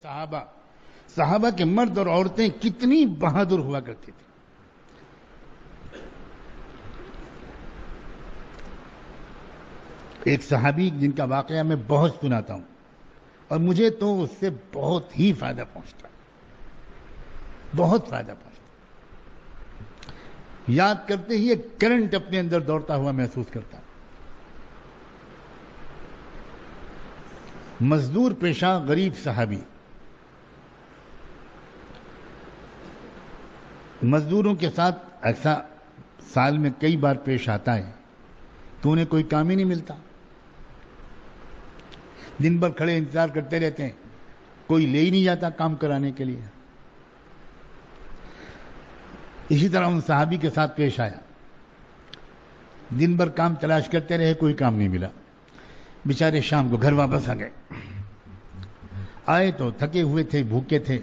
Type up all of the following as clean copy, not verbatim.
صحابہ کے مرد اور عورتیں کتنی بہادر ہوا کرتے تھے. ایک صحابی جن کا واقعہ میں بہت سناتا ہوں اور مجھے تو اس سے بہت ہی فائدہ پہنچتا، بہت فائدہ پہنچتا. یاد کرتے ہی ایک کرنٹ اپنے اندر دوڑتا ہوا محسوس کرتا. مزدور پیشہ غریب صحابی، مزدوروں کے ساتھ ایسا سال میں کئی بار پیش آتا ہے تو انہیں کوئی کام ہی نہیں ملتا، دن بھر کھڑے انتظار کرتے رہتے ہیں، کوئی لے ہی نہیں جاتا کام کرانے کے لیے. اسی طرح ان صحابی کے ساتھ پیش آیا، دن بھر کام تلاش کرتے رہے، کوئی کام نہیں ملا. بیچارے شام کو گھر واپس آ گئے. آئے تو تھکے ہوئے تھے، بھوکے تھے.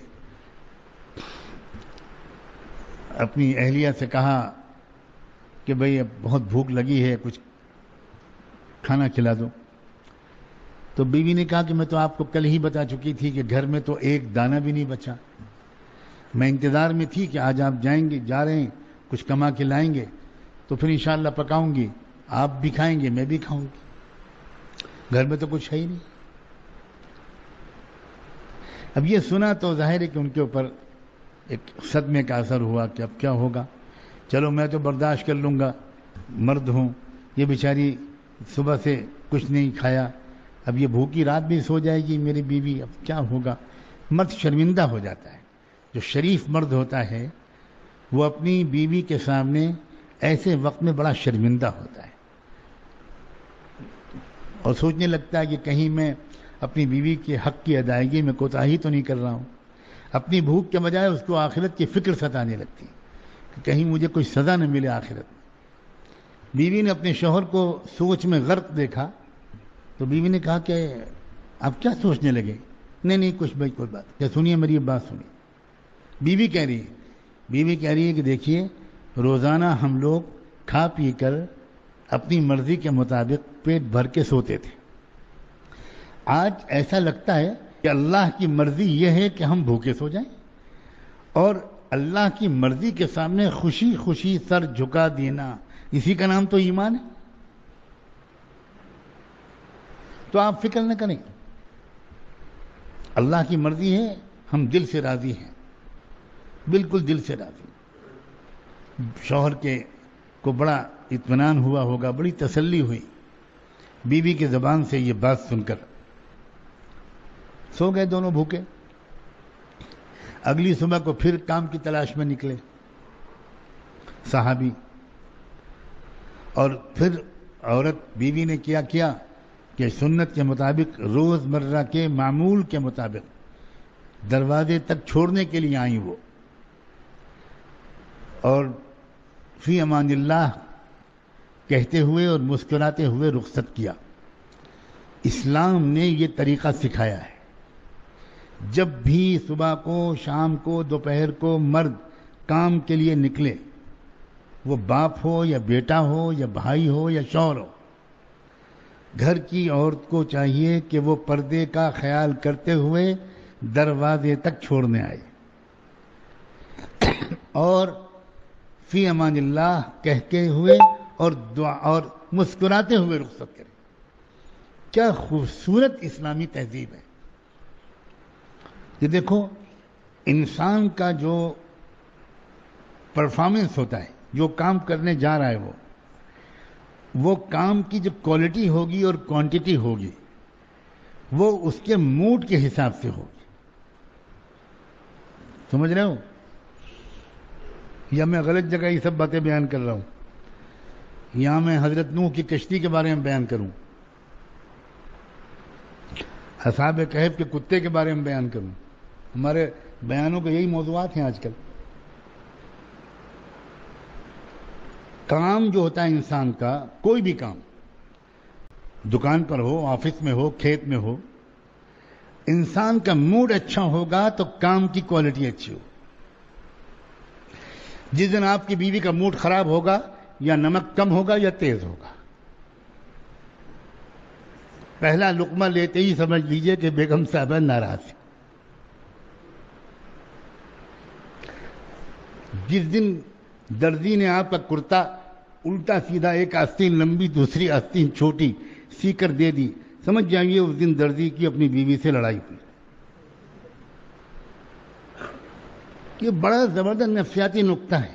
اپنی اہلیہ سے کہا کہ بھئی اب بہت بھوک لگی ہے، کچھ کھانا کھلا دو. تو بیوی نے کہا کہ میں تو آپ کو کل ہی بتا چکی تھی کہ گھر میں تو ایک دانہ بھی نہیں بچا. میں انتظار میں تھی کہ آج آپ جائیں گے، جا رہے ہیں، کچھ کما کے لائیں گے تو پھر انشاءاللہ پکاؤں گی، آپ بھی کھائیں گے، میں بھی کھاؤں گی. گھر میں تو کچھ ہے ہی نہیں. اب یہ سنا تو ظاہر ہے کہ ان کے اوپر ایک صدمے کا اثر ہوا کہ اب کیا ہوگا. چلو میں تو برداشت کر لوں گا، مرد ہوں. یہ بیچاری صبح سے کچھ نہیں کھایا، اب یہ بھوکی رات بھی سو جائے گی میری بیوی، اب کیا ہوگا. مرد شرمندہ ہو جاتا ہے. جو شریف مرد ہوتا ہے وہ اپنی بیوی کے سامنے ایسے وقت میں بڑا شرمندہ ہوتا ہے اور سوچنے لگتا ہے کہ کہیں میں اپنی بیوی کے حق کی ادائیگی میں کوتاہی تو نہیں کر رہا ہوں. اپنی بھوک کے بجائے اس کو آخرت کی فکر ستانے لگتی کہ کہیں مجھے کوئی سزا نہ ملے آخرت میں. بیوی نے اپنے شوہر کو سوچ میں غرق دیکھا تو بیوی نے کہا کہ آپ کیا سوچنے لگے؟ نہیں کچھ بھائی کوئی بات. کیا سنیے میری بات سنیے. بیوی کہہ رہی ہے کہ دیکھیے روزانہ ہم لوگ کھا پی کر اپنی مرضی کے مطابق پیٹ بھر کے سوتے تھے. آج ایسا لگتا ہے کہ اللہ کی مرضی یہ ہے کہ ہم بھوکے سو جائیں، اور اللہ کی مرضی کے سامنے خوشی خوشی سر جھکا دینا، اسی کا نام تو ایمان ہے. تو آپ فکر نہ کریں، اللہ کی مرضی ہے، ہم دل سے راضی ہیں، بالکل دل سے راضی. شوہر کو بڑا اطمینان ہوا ہوگا، بڑی تسلی ہوئی بیوی کے زبان سے یہ بات سن کر. سو گئے دونوں بھوکے. اگلی صبح کو پھر کام کی تلاش میں نکلے صحابی، اور پھر عورت بیوی نے کیا کہ سنت کے مطابق روز مرہ کے معمول کے مطابق دروازے تک چھوڑنے کے لیے آئیں وہ، اور فی امان اللہ کہتے ہوئے اور مسکراتے ہوئے رخصت کیا. اسلام نے یہ طریقہ سکھایا ہے. جب بھی صبح کو، شام کو، دوپہر کو مرد کام کے لیے نکلے، وہ باپ ہو یا بیٹا ہو یا بھائی ہو یا شوہر ہو، گھر کی عورت کو چاہیے کہ وہ پردے کا خیال کرتے ہوئے دروازے تک چھوڑنے آئے اور فی امان اللہ کہتے ہوئے اور دعا اور مسکراتے ہوئے رخصت کرے. کیا خوبصورت اسلامی تہذیب ہے. یہ دیکھو، انسان کا جو پرفارمنس ہوتا ہے، جو کام کرنے جا رہا ہے، وہ کام کی جو کوالٹی ہوگی اور کوانٹٹی ہوگی وہ اس کے موڈ کے حساب سے ہوگی. سمجھ رہے ہو یا میں غلط جگہ یہ سب باتیں بیان کر رہا ہوں؟ یہاں میں حضرت نوح کی کشتی کے بارے میں بیان کروں، اصحاب کہف کے کتے کے بارے میں بیان کروں؟ ہمارے بیانوں کے یہی موضوعات ہیں آج کل. کام جو ہوتا ہے انسان کا، کوئی بھی کام، دکان پر ہو، آفس میں ہو، کھیت میں ہو، انسان کا موڈ اچھا ہوگا تو کام کی کوالٹی اچھی ہو. جس دن آپ کی بیوی کا موڈ خراب ہوگا، یا نمک کم ہوگا یا تیز ہوگا، پہلا لقمہ لیتے ہی سمجھ لیجئے کہ بیگم صاحبہ ناراض ہے. جس دن درزی نے آپ کا کرتا الٹا سیدھا ایک آستین لمبی دوسری آستین چھوٹی سی کر دے دی، سمجھ جائیے اس دن درزی کی اپنی بیوی سے لڑائی ہوئی۔ یہ بڑا زبردست نفسیاتی نقطہ ہے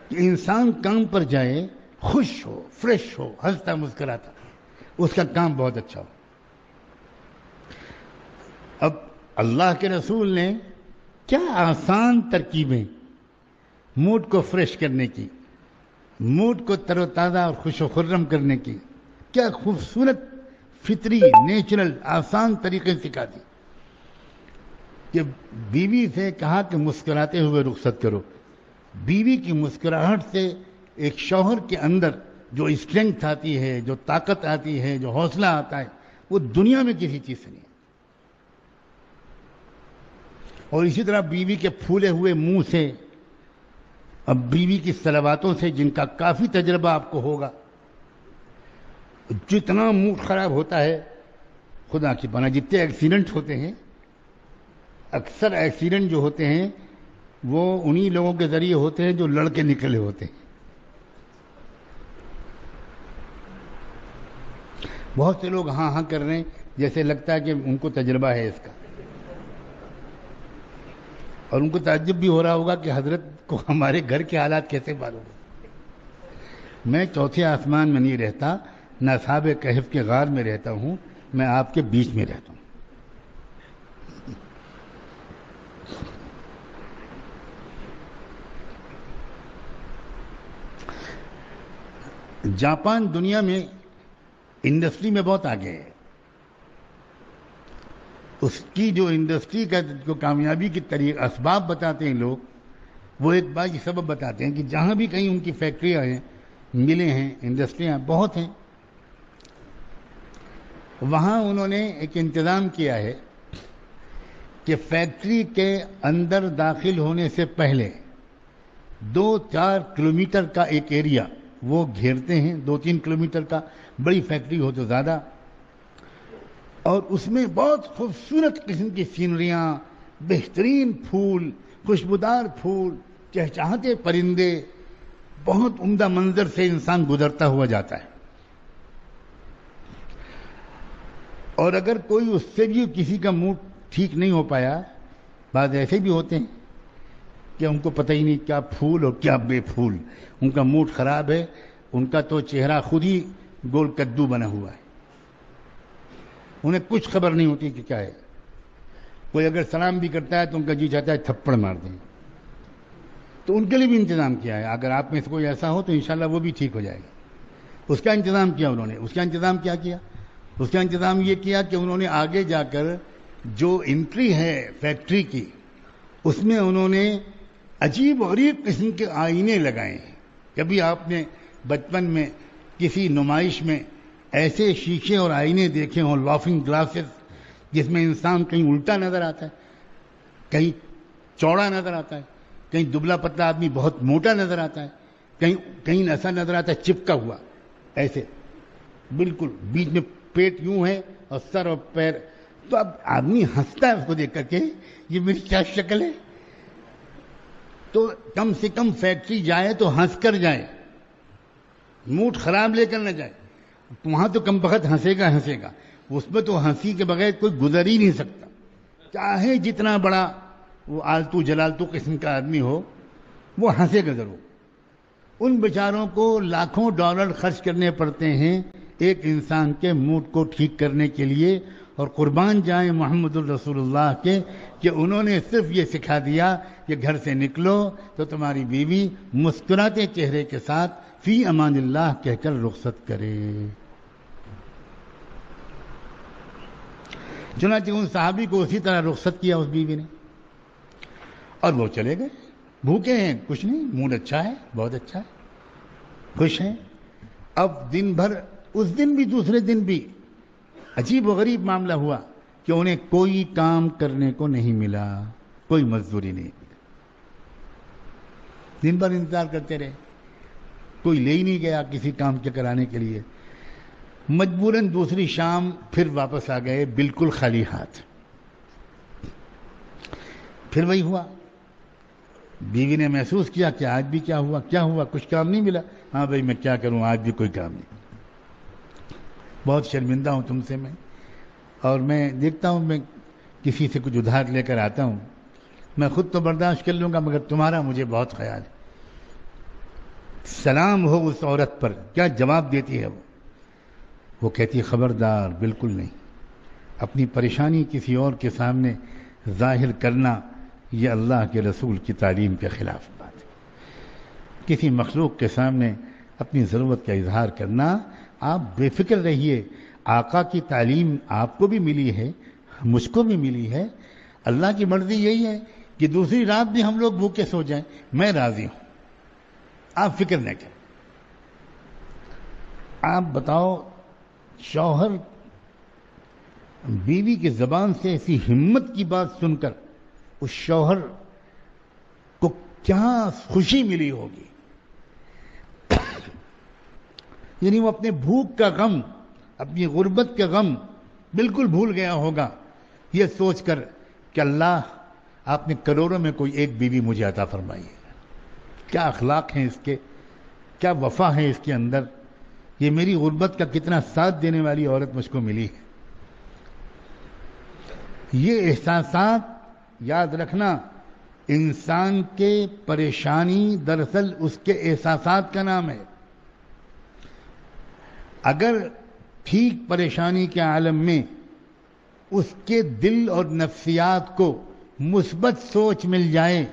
کہ انسان کام پر جائے، خوش ہو، فریش ہو، ہنستا مسکراتا، اس کا کام بہت اچھا ہو۔ اب اللہ کے رسول نے کیا آسان ترکیبیں موڈ کو فریش کرنے کی، موڈ کو تر و تازہ اور خوش و خرم کرنے کی کیا خوبصورت فطری نیچرل آسان طریقے سکھا دی کہ بیوی سے کہا کہ مسکراتے ہوئے رخصت کرو۔ بیوی کی مسکراہٹ سے ایک شوہر کے اندر جو اسٹرینتھ آتی ہے، جو طاقت آتی ہے، جو حوصلہ آتا ہے، وہ دنیا میں کسی چیز سے نہیں ہے۔ اور اسی طرح بیوی کے پھولے ہوئے منہ سے، اب بیوی کی صلواتوں سے جن کا کافی تجربہ آپ کو ہوگا، جتنا موڈ خراب ہوتا ہے، خدا کی پناہ جتنے ایکسیڈنٹ ہوتے ہیں، اکثر ایکسیڈنٹ جو ہوتے ہیں وہ انہی لوگوں کے ذریعے ہوتے ہیں جو لڑ کے نکلے ہوتے ہیں۔ بہت سے لوگ ہاں ہاں کر رہے ہیں جیسے لگتا ہے کہ ان کو تجربہ ہے اس کا، اور ان کو تعجب بھی ہو رہا ہوگا کہ حضرت کو ہمارے گھر کے حالات کیسے معلوم ہیں۔ میں چوتھے آسمان میں نہیں رہتا، نہ اصحاب کہف کے غار میں رہتا ہوں، میں آپ کے بیچ میں رہتا ہوں۔ جاپان دنیا میں انڈسٹری میں بہت آگے ہے۔ اس کی جو انڈسٹری کا جو کامیابی کی طریقہ اسباب بتاتے ہیں لوگ، وہ ایک بات یہ سبب بتاتے ہیں کہ جہاں بھی کہیں ان کی فیکٹریاں ہیں، ملیں ہیں، انڈسٹریاں بہت ہیں، وہاں انہوں نے ایک انتظام کیا ہے کہ فیکٹری کے اندر داخل ہونے سے پہلے 2-4 کلومیٹر کا ایک ایریا وہ گھیرتے ہیں، 2-3 کلومیٹر کا، بڑی فیکٹری ہو تو زیادہ، اور اس میں بہت خوبصورت قسم کی سینریاں، بہترین پھول، خوشبودار پھول، چہچہاتے پرندے، بہت عمدہ منظر سے انسان گزرتا ہوا جاتا ہے۔ اور اگر کوئی اس سے بھی کسی کا موڈ ٹھیک نہیں ہو پایا، بعض ایسے بھی ہوتے ہیں کہ ان کو پتہ ہی نہیں کیا پھول اور کیا بے پھول، ان کا موڈ خراب ہے، ان کا تو چہرہ خود ہی گول کدو بنا ہوا ہے، انہیں کچھ خبر نہیں ہوتی کہ کیا ہے۔ کوئی اگر سلام بھی کرتا ہے تو ان کا جی چاہتا ہے تھپڑ مار دیں۔ تو ان کے لیے بھی انتظام کیا ہے، اگر آپ میں سے کوئی ایسا ہو تو انشاءاللہ وہ بھی ٹھیک ہو جائے گا۔ اس کا انتظام کیا انہوں نے، اس کا انتظام کیا کیا؟ اس کا انتظام یہ کیا کہ انہوں نے آگے جا کر جو انٹری ہے فیکٹری کی، اس میں انہوں نے عجیب غریب قسم کے آئینے لگائے ہیں۔ کبھی آپ نے بچپن میں کسی نمائش میں ایسے شیشے اور آئینے دیکھے ہوں، لافنگ گلاسز، جس میں انسان کہیں الٹا نظر آتا ہے، کہیں چوڑا نظر آتا ہے، کہیں دبلا پتلا آدمی بہت موٹا نظر آتا ہے، کہیں ایسا نظر آتا ہے چپکا ہوا، ایسے بالکل بیچ میں پیٹ یوں ہے اور سر اور پیر، تو اب آدمی ہنستا ہے اس کو دیکھ کر کے، یہ میری کیا شکل ہے؟ تو کم سے کم فیکٹری جائے تو ہنس کر جائے، موڈ خراب لے کر نہ جائے۔ وہاں تو کم بخت ہنسے گا، اس میں تو ہنسی کے بغیر کوئی گزر ہی نہیں سکتا، چاہے جتنا بڑا وہ آلتو جلالتو قسم کا آدمی ہو، وہ ہنسے گا ضرور۔ ان بیچاروں کو لاکھوں ڈالر خرچ کرنے پڑتے ہیں ایک انسان کے موڈ کو ٹھیک کرنے کے لیے، اور قربان جائیں محمد الرسول اللہ کے کہ انہوں نے صرف یہ سکھا دیا کہ گھر سے نکلو تو تمہاری بیوی مسکراتے چہرے کے ساتھ فی امان اللہ کہہ کر رخصت کرے۔ چنانچہ ان صحابی کو اسی طرح رخصت کیا اس بیوی نے، اور وہ چلے گئے، بھوکے ہیں، کچھ نہیں، موڈ اچھا ہے، بہت اچھا ہے، خوش ہیں۔ اب دن بھر، اس دن بھی دوسرے دن بھی عجیب و غریب معاملہ ہوا کہ انہیں کوئی کام کرنے کو نہیں ملا، کوئی مزدوری نہیں ملی۔ دن بھر انتظار کرتے رہے، کوئی لے ہی نہیں گیا کسی کام کے کرانے کے لیے۔ مجبوراً دوسری شام پھر واپس آ گئے بالکل خالی ہاتھ۔ پھر وہی ہوا، بیوی نے محسوس کیا کہ آج بھی کیا ہوا کچھ کام نہیں ملا. ہاں بھائی میں کیا کروں, آج بھی کوئی کام نہیں. بہت شرمندہ ہوں تم سے میں, اور میں دیکھتا ہوں میں کسی سے کچھ ادھار لے کر آتا ہوں, میں خود تو برداشت کر لوں گا مگر تمہارا مجھے بہت خیال ہے. سلام ہو اس عورت پر, کیا جواب دیتی ہے وہ کہتی ہے خبردار, بالکل نہیں. اپنی پریشانی کسی اور کے سامنے ظاہر کرنا یہ اللہ کے رسول کی تعلیم کے خلاف بات ہے. کسی مخلوق کے سامنے اپنی ضرورت کا اظہار کرنا, آپ بے فکر رہیے, آقا کی تعلیم آپ کو بھی ملی ہے, مجھ کو بھی ملی ہے. اللہ کی مرضی یہی ہے کہ دوسری رات بھی ہم لوگ بھوکے سو جائیں, میں راضی ہوں, آپ فکر نہ کریں. آپ بتاؤ, شوہر بیوی کی زبان سے ایسی ہمت کی بات سن کر اس شوہر کو کیا خوشی ملی ہوگی. یعنی وہ اپنے بھوک کا غم, اپنی غربت کا غم بالکل بھول گیا ہوگا یہ سوچ کر کہ اللہ آپ نے کروڑوں میں کوئی ایک بیوی مجھے عطا فرمائی ہے. کیا اخلاق ہیں اس کے, کیا وفا ہے اس کے اندر, یہ میری غربت کا کتنا ساتھ دینے والی عورت مجھ کو ملی ہے. یہ احساسات یاد رکھنا, انسان کے پریشانی دراصل اس کے احساسات کا نام ہے. اگر ٹھیک پریشانی کے عالم میں اس کے دل اور نفسیات کو مثبت سوچ مل جائے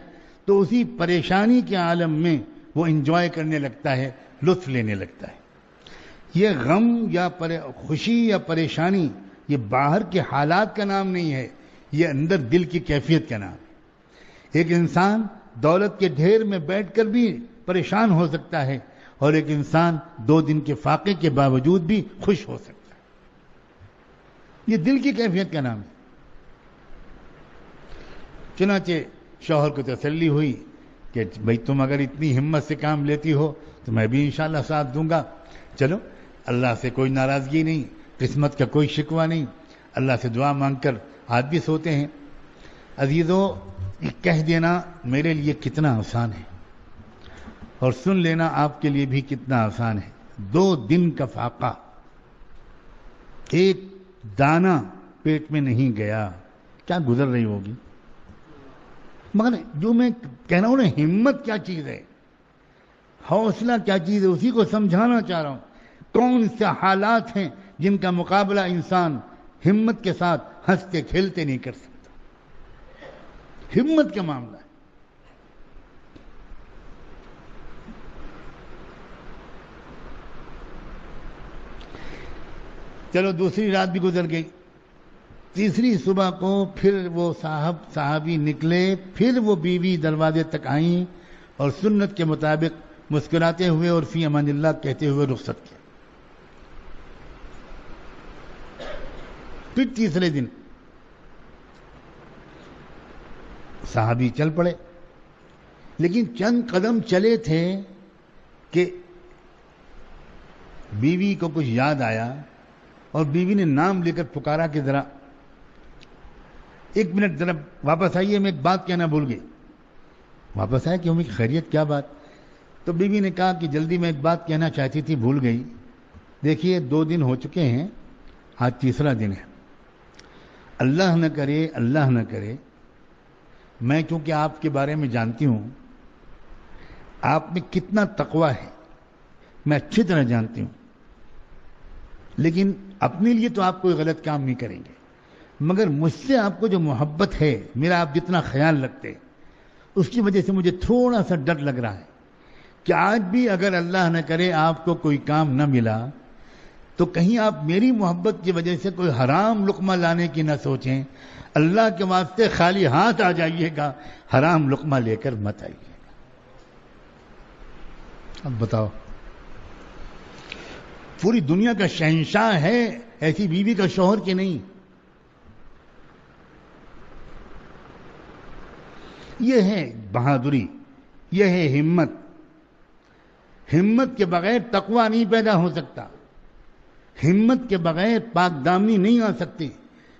تو اسی پریشانی کے عالم میں وہ انجوائے کرنے لگتا ہے, لطف لینے لگتا ہے. یہ غم یا خوشی یا پریشانی یہ باہر کے حالات کا نام نہیں ہے, یہ اندر دل کی کیفیت کا نام ہے. ایک انسان دولت کے ڈھیر میں بیٹھ کر بھی پریشان ہو سکتا ہے اور ایک انسان 2 دن کے فاقے کے باوجود بھی خوش ہو سکتا ہے. یہ دل کی کیفیت کا نام ہے. چنانچہ شوہر کو تسلی ہوئی کہ بھئی تم اگر اتنی ہمت سے کام لیتی ہو تو میں بھی انشاءاللہ ساتھ دوں گا. چلو, اللہ سے کوئی ناراضگی نہیں, قسمت کا کوئی شکوہ نہیں, اللہ سے دعا مانگ کر آج بھی سوتے ہیں. عزیزو, کہہ دینا میرے لیے کتنا آسان ہے اور سن لینا آپ کے لیے بھی کتنا آسان ہے. 2 دن کا فاقہ, ایک دانہ پیٹ میں نہیں گیا, کیا گزر رہی ہوگی. مگر جو میں کہہ رہا ہوں نا, ہمت کیا چیز ہے, حوصلہ کیا چیز ہے, اسی کو سمجھانا چاہ رہا ہوں. کون سے حالات ہیں جن کا مقابلہ انسان ہمت کے ساتھ ہنستے کھیلتے نہیں کر سکتا. ہمت کا معاملہ ہے. چلو دوسری رات بھی گزر گئی, تیسری صبح کو پھر وہ صحابی نکلے, پھر وہ بیوی دروازے تک آئیں اور سنت کے مطابق مسکراتے ہوئے اور فی امان اللہ کہتے ہوئے رخصت کیا. پھر تیسرے دن صحابی چل پڑے, لیکن چند قدم چلے تھے کہ بیوی کو کچھ یاد آیا اور بیوی نے نام لے کر پکارا کہ ذرا 1 منٹ ذرا واپس آئیے, میں ایک بات کہنا بھول گئی. واپس آئے کہ امی خیریت, کیا بات؟ تو بیوی نے کہا کہ جلدی میں ایک بات کہنا چاہتی تھی, بھول گئی. دیکھیے 2 دن ہو چکے ہیں, آج تیسرا دن ہے. اللہ نہ کرے میں چونکہ آپ کے بارے میں جانتی ہوں, آپ میں کتنا تقویٰ ہے میں اچھی طرح جانتی ہوں, لیکن اپنے لیے تو آپ کوئی غلط کام نہیں کریں گے, مگر مجھ سے آپ کو جو محبت ہے, میرا آپ جتنا خیال رکھتے, اس کی وجہ سے مجھے تھوڑا سا ڈر لگ رہا ہے کہ آج بھی اگر اللہ نہ کرے آپ کو کوئی کام نہ ملا تو کہیں آپ میری محبت کی وجہ سے کوئی حرام لقمہ لانے کی نہ سوچیں. اللہ کے واسطے خالی ہاتھ آ جائیے گا, حرام لقمہ لے کر مت آئیے گا. اب بتاؤ, پوری دنیا کا شہنشاہ ہے, ایسی بیوی کا شوہر کہ نہیں. یہ ہے بہادری, یہ ہے ہمت. ہمت کے بغیر تقویٰ نہیں پیدا ہو سکتا, ہمت کے بغیر پاک دامنی نہیں آ سکتی,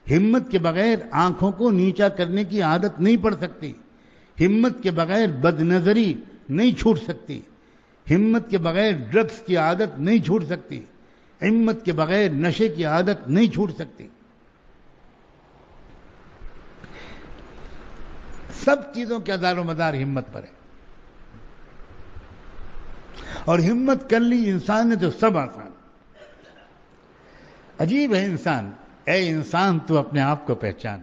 ہمت کے بغیر آنکھوں کو نیچا کرنے کی عادت نہیں پڑ سکتی, ہمت کے بغیر بد نظری نہیں چھوٹ سکتی، ہمت کے بغیر ڈرگس کی عادت نہیں چھوٹ سکتی، ہمت کے بغیر نشے کی عادت نہیں چھوٹ سکتی. سب چیزوں کے دار و مدار ہمت پر ہے، اور ہمت کر لی انسان نے تو سب آسان. عجیب ہے انسان. اے انسان تو اپنے آپ کو پہچان.